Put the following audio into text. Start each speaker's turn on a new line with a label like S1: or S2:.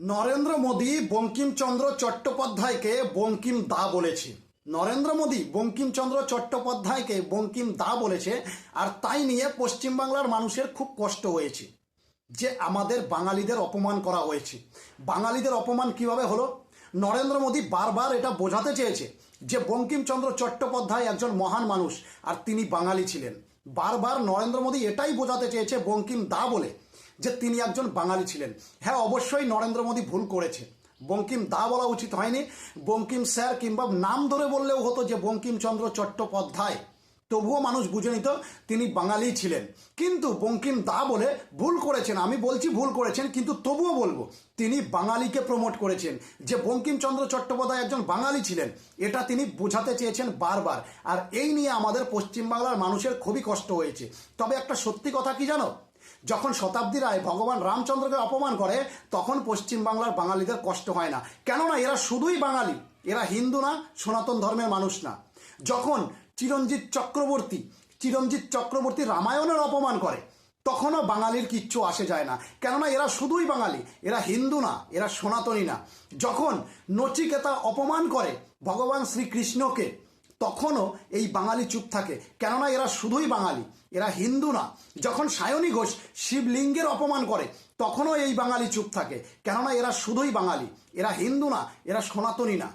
S1: নরেন্দ্র মোদী বঙ্কিমচন্দ্র চট্টোপাধ্যায়কে বঙ্কিম দা বলেছে। নরেন্দ্র মোদী বঙ্কিমচন্দ্র চট্টোপাধ্যায়কে বঙ্কিম দা বলেছে, আর তাই নিয়ে পশ্চিমবাংলার মানুষের খুব কষ্ট হয়েছে যে আমাদের বাঙালিদের অপমান করা হয়েছে। বাঙালিদের অপমান কিভাবে হলো? নরেন্দ্র মোদী বারবার এটা বোঝাতে চেয়েছে যে বঙ্কিমচন্দ্র চট্টোপাধ্যায় একজন মহান মানুষ আর তিনি বাঙালি ছিলেন। বারবার নরেন্দ্র মোদী এটাই বোঝাতে চেয়েছে বঙ্কিম দা বলে যে তিনি একজন বাঙালি ছিলেন। হ্যাঁ, অবশ্যই নরেন্দ্র মোদী ভুল করেছে, বঙ্কিম দা বলা উচিত হয়নি, বঙ্কিম স্যার কিংবা নাম ধরে বললেও হতো যে বঙ্কিমচন্দ্র চট্টোপাধ্যায়, তবুও মানুষ বুঝে নিত তিনি বাঙালি ছিলেন। কিন্তু বঙ্কিম দা বলে ভুল করেছেন, আমি বলছি ভুল করেছেন, কিন্তু তবুও বলবো তিনি বাঙালিকে প্রমোট করেছেন যে বঙ্কিমচন্দ্র চট্টোপাধ্যায় একজন বাঙালি ছিলেন, এটা তিনি বোঝাতে চেয়েছেন বারবার। আর এই নিয়ে আমাদের পশ্চিমবাংলার মানুষের খুবই কষ্ট হয়েছে। তবে একটা সত্যি কথা কি জানো, যখন শতাব্দী রায় ভগবান রামচন্দ্রকে অপমান করে তখন পশ্চিমবাংলার বাঙালিদের কষ্ট হয় না, কেননা এরা শুধুই বাঙালি, এরা হিন্দু না, সনাতন ধর্মের মানুষ না। যখন চিরঞ্জিত চক্রবর্তী রামায়ণের অপমান করে তখনও বাঙালির কিচ্ছু আসে যায় না, কেননা এরা শুধুই বাঙালি, এরা হিন্দু না, এরা সনাতনী না। যখন নচিকেতা অপমান করে ভগবান শ্রীকৃষ্ণকে তখনও এই বাঙালি চুপ থাকে, কেননা এরা শুধুই বাঙালি, এরা হিন্দু না। যখন সায়নী ঘোষ শিবলিঙ্গের অপমান করে তখনও এই বাঙালি চুপ থাকে, কেননা এরা শুধুই বাঙালি, এরা হিন্দু না, এরা সনাতনী না।